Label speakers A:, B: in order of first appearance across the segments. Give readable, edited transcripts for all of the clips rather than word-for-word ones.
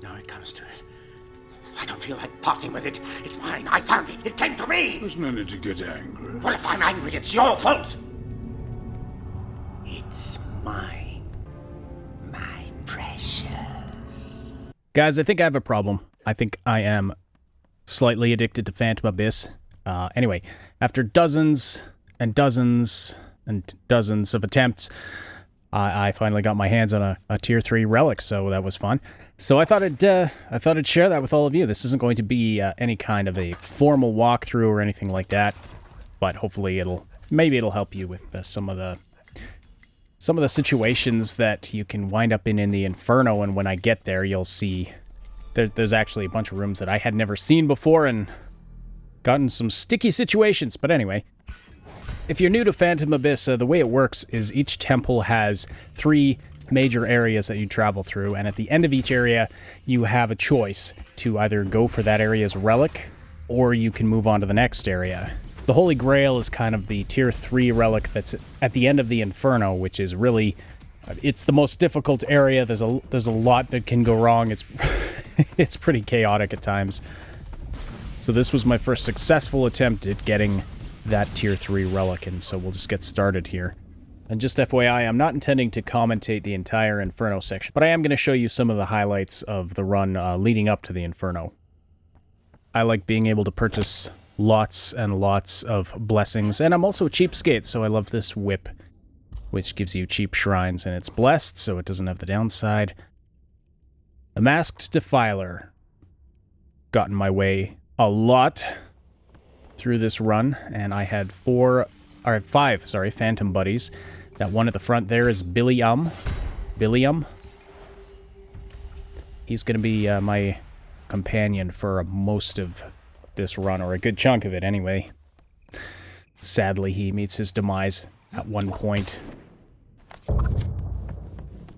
A: Now it comes to it. I don't feel like parting with it. It's mine. I found it. It came to me.
B: There's no need to get angry.
A: Well, if I'm angry, it's your fault. It's mine. My precious.
C: Guys, I think I have a problem. I think I am slightly addicted to Phantom Abyss. Anyway, after dozens and dozens and dozens of attempts, I finally got my hands on a tier 3 relic, so that was fun. So I thought I'd share that with all of you. This isn't going to be any kind of a formal walkthrough or anything like that, but hopefully maybe it'll help you with some of the situations that you can wind up in the Inferno. And when I get there, you'll see there's actually a bunch of rooms that I had never seen before and gotten some sticky situations. But anyway, if you're new to Phantom Abyss, the way it works is each temple has 3 major areas that you travel through, and at the end of each area, you have a choice to either go for that area's relic, or you can move on to the next area. The Holy Grail is kind of the tier 3 relic that's at the end of the Inferno, which is really, it's the most difficult area. There's a lot that can go wrong. It's pretty chaotic at times. So this was my first successful attempt at getting that tier 3 relic, and so we'll just get started here. And just FYI, I'm not intending to commentate the entire Inferno section, but I am going to show you some of the highlights of the run leading up to the Inferno. I like being able to purchase lots and lots of blessings, and I'm also a cheapskate, so I love this whip, which gives you cheap shrines, and it's blessed, so it doesn't have the downside. The Masked Defiler got in my way a lot through this run, and I had 5 Phantom buddies. That one at the front there is Billyum. He's going to be my companion for most of this run, or a good chunk of it anyway. Sadly, he meets his demise at one point.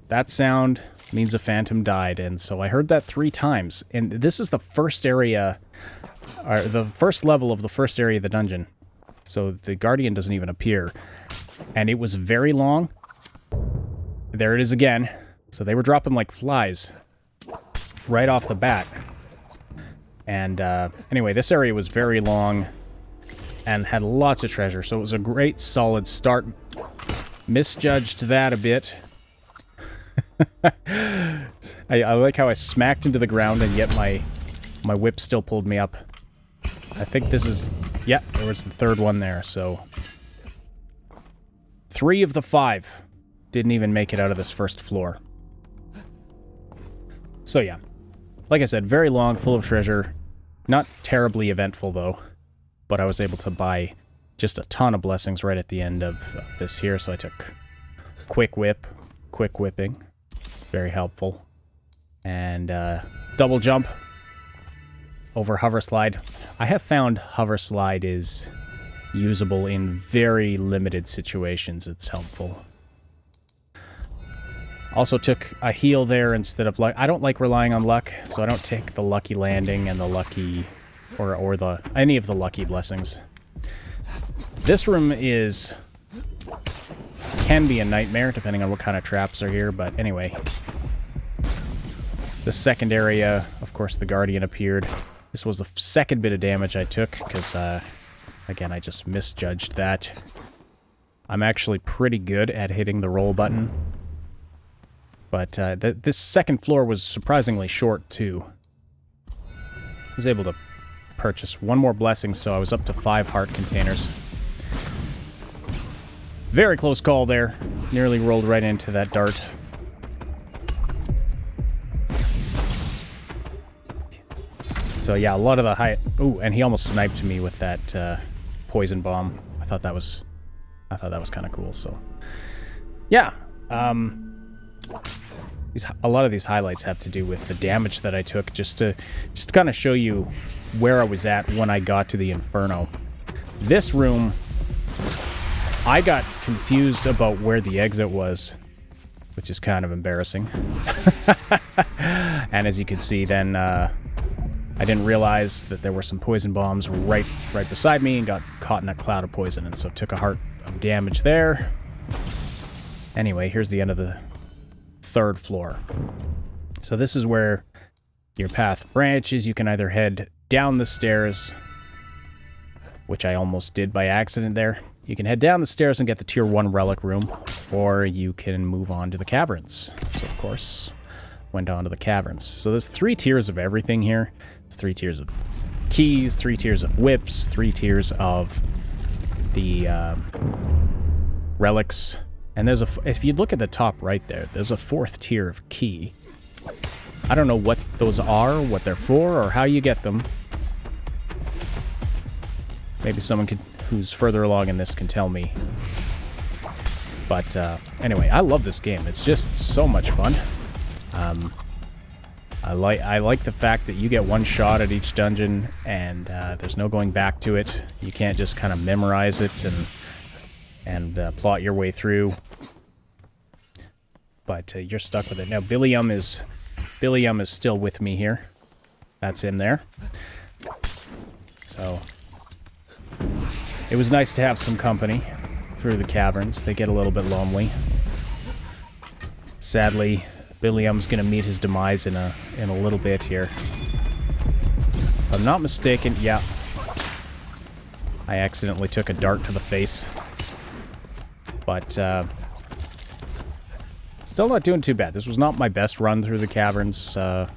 C: That sound means a Phantom died, and so I heard that 3 times. And this is the first area, or the first level of the first area of the dungeon. So the Guardian doesn't even appear. And it was very long. There it is again. So they were dropping like flies right off the bat. And anyway, this area was very long and had lots of treasure. So it was a great, solid start. Misjudged that a bit. I like how I smacked into the ground and yet my whip still pulled me up. I think this is... yeah, there was the 3rd one there, so... 3 of the 5 didn't even make it out of this first floor. So yeah, like I said, very long, full of treasure. Not terribly eventful, though. But I was able to buy just a ton of blessings right at the end of this here, so I took quick whipping. Very helpful. And double jump over hover slide. I have found hover slide is usable in very limited situations. It's helpful. Also took a heal there instead of luck. I don't like relying on luck, so I don't take the lucky landing and the lucky or the any of the lucky blessings. This room can be a nightmare depending on what kind of traps are here, but anyway. The second area, of course, the Guardian appeared. This was the second bit of damage I took, because, again, I just misjudged that. I'm actually pretty good at hitting the roll button. But this second floor was surprisingly short, too. I was able to purchase 1 more blessing, so I was up to 5 heart containers. Very close call there. Nearly rolled right into that dart. So yeah, a lot of the high... ooh, and he almost sniped me with that poison bomb. I thought that was kind of cool, so... yeah, a lot of these highlights have to do with the damage that I took, just to kind of show you where I was at when I got to the Inferno. This room, I got confused about where the exit was, which is kind of embarrassing. And as you can see, then I didn't realize that there were some poison bombs right beside me and got caught in a cloud of poison, and so took a heart of damage there. Anyway, here's the end of the 3rd floor. So this is where your path branches. You can either head down the stairs, which I almost did by accident there. You can head down the stairs and get the Tier 1 Relic room, or you can move on to the Caverns. So, of course, went on to the Caverns. So there's 3 tiers of everything here. There's 3 tiers of keys, 3 tiers of whips, 3 tiers of the relics. And there's if you look at the top right there, there's a 4th tier of key. I don't know what those are, what they're for, or how you get them. Maybe someone who's further along in this can tell me. But anyway, I love this game. It's just so much fun. I like the fact that you get one shot at each dungeon, and there's no going back to it. You can't just kind of memorize it and plot your way through. But you're stuck with it. Now, Billyum is still with me here. That's him there. So it was nice to have some company through the caverns. They get a little bit lonely. Sadly, Billyum's going to meet his demise in a little bit here. If I'm not mistaken, yeah. I accidentally took a dart to the face. But still not doing too bad. This was not my best run through the caverns. I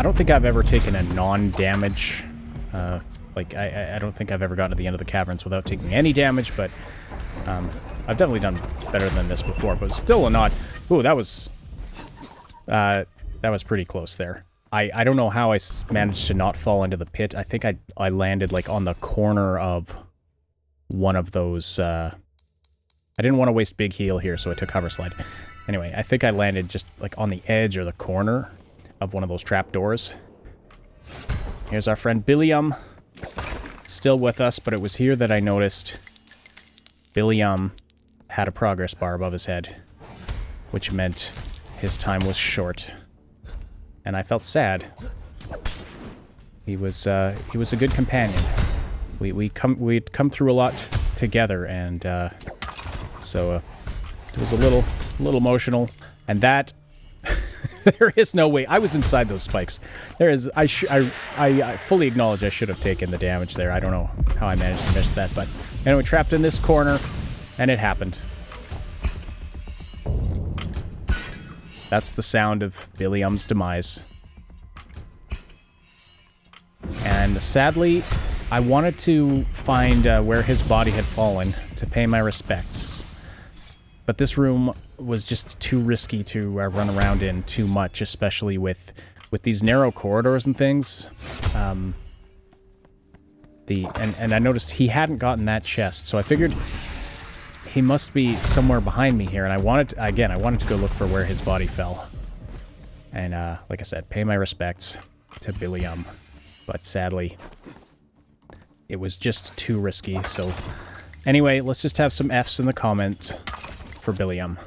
C: don't think I've ever taken a non-damage. I don't think I've ever gotten to the end of the caverns without taking any damage, but I've definitely done better than this before. But still a not. Ooh, that was pretty close there. I don't know how I managed to not fall into the pit. I think I landed like on the corner of one of those. I didn't want to waste big heal here, so I took hover slide. Anyway, I think I landed just like on the edge or the corner of one of those trapdoors. Here's our friend Billyum, still with us, but it was here that I noticed Billyum had a progress bar above his head, which meant his time was short, and I felt sad. He was a good companion. We'd come through a lot together, and so it was a little emotional, and that. There is no way. I was inside those spikes. There is. I fully acknowledge I should have taken the damage there. I don't know how I managed to miss that, but anyway, trapped in this corner, and it happened. That's the sound of Billyum's demise. And sadly, I wanted to find where his body had fallen to pay my respects. But this room was just too risky to run around in too much, especially with these narrow corridors and things. And I noticed he hadn't gotten that chest, so I figured he must be somewhere behind me here. And I wanted to go look for where his body fell. And like I said, pay my respects to Billyum. But sadly, it was just too risky. So anyway, let's just have some Fs in the comment for Billyum.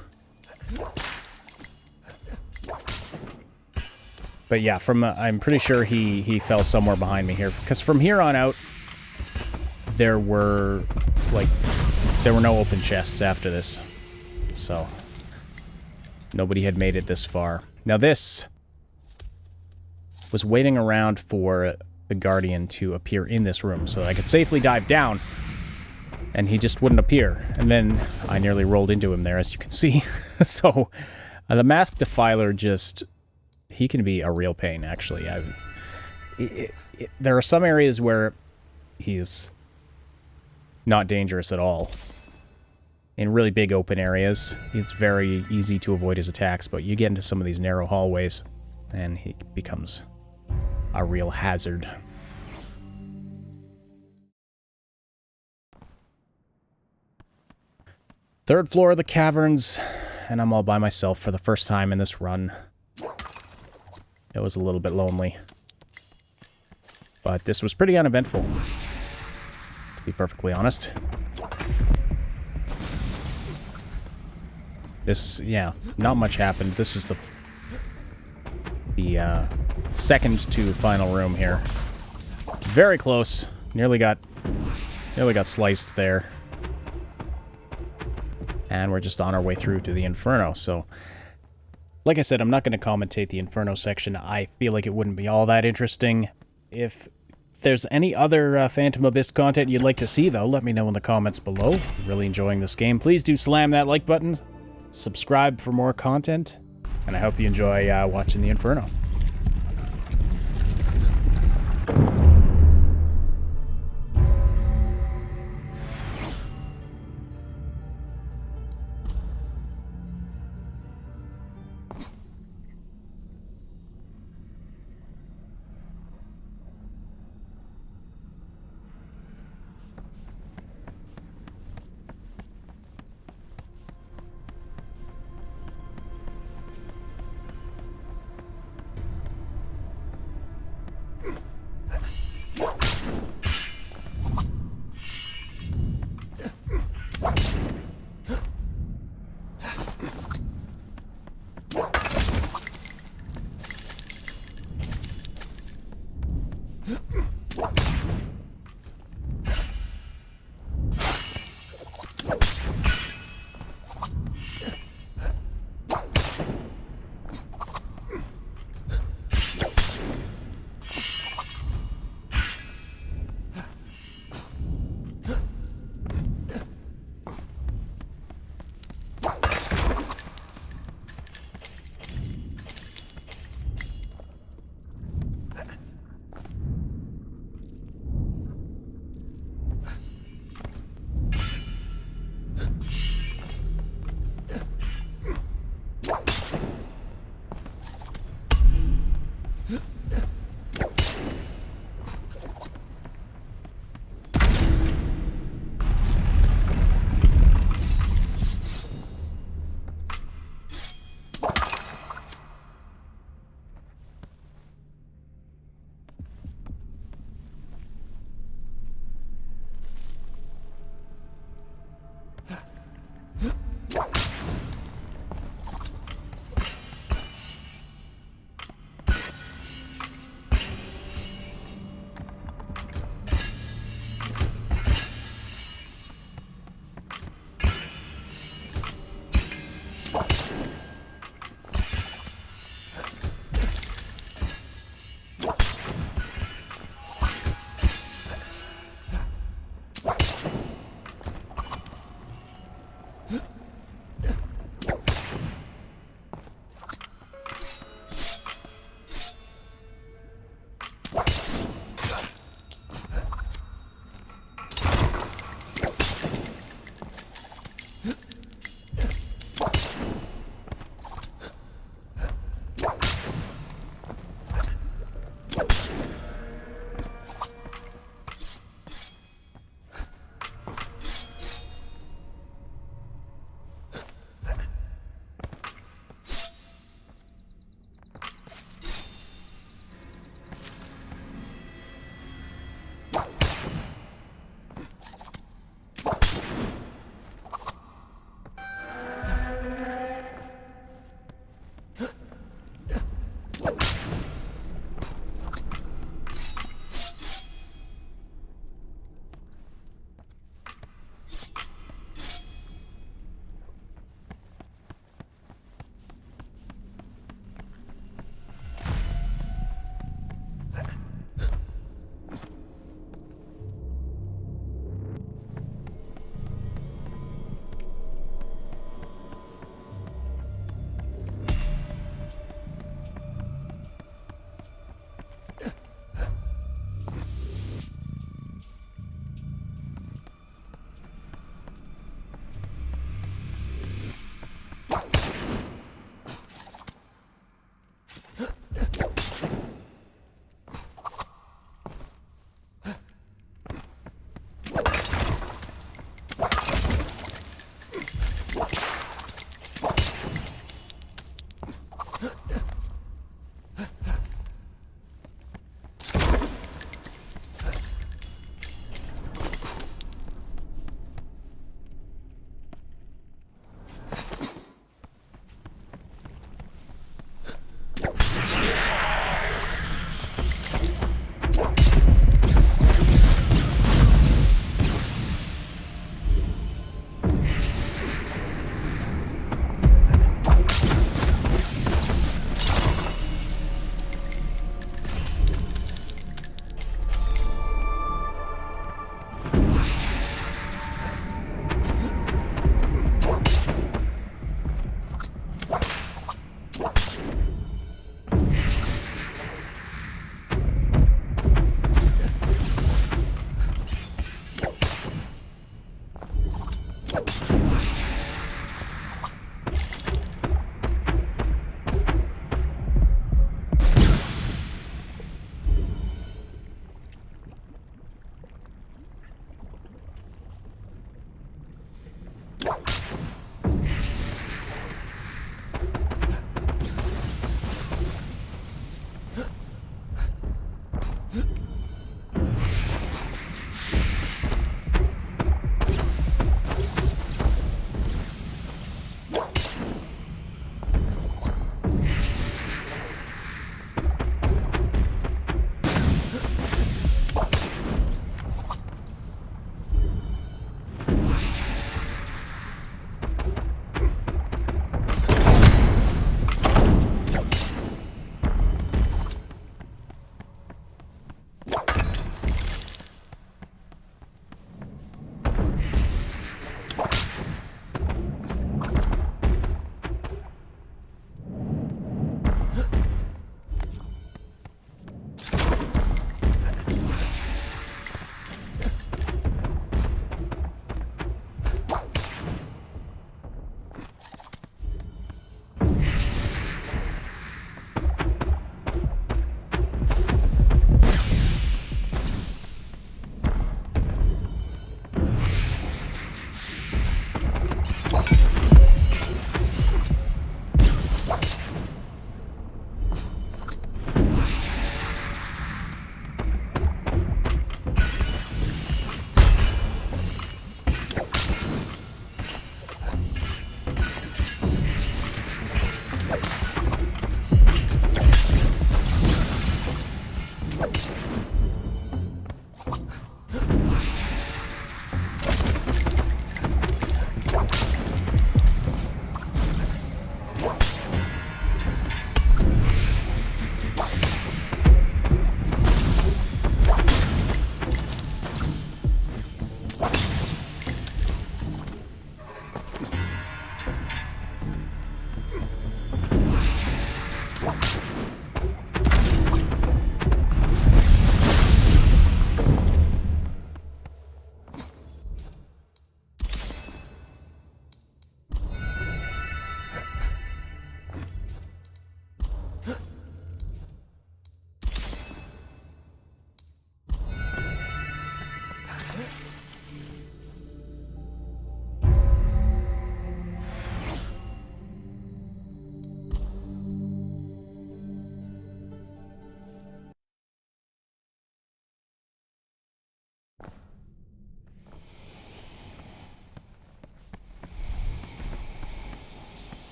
C: But yeah, I'm pretty sure he fell somewhere behind me here, because from here on out there were no open chests after this. So nobody had made it this far. Now this was waiting around for the Guardian to appear in this room so that I could safely dive down. And he just wouldn't appear. And then I nearly rolled into him there, as you can see. So, the Masked Defiler he can be a real pain, actually. There are some areas where he's not dangerous at all. In really big open areas, it's very easy to avoid his attacks, but you get into some of these narrow hallways, and he becomes a real hazard. Third floor of the caverns, and I'm all by myself for the first time in this run. It was a little bit lonely. But this was pretty uneventful, to be perfectly honest. Yeah, not much happened. This is the second to final room here. Very close. Nearly got sliced there. And we're just on our way through to the Inferno, so Like I said, I'm not going to commentate the Inferno section. I feel like it wouldn't be all that interesting. If there's any other Phantom Abyss content you'd like to see, though, let me know in the comments below. I'm really enjoying this game. Please do slam that like button, subscribe for more content, and I hope you enjoy watching the Inferno.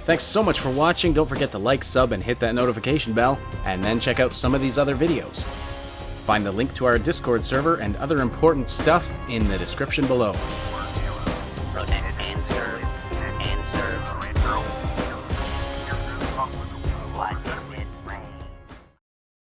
C: Thanks so much for watching. Don't forget to like, sub, and hit that notification bell, and then check out some of these other videos. Find the link to our Discord server and other important stuff in the description below.
B: Rotated and served.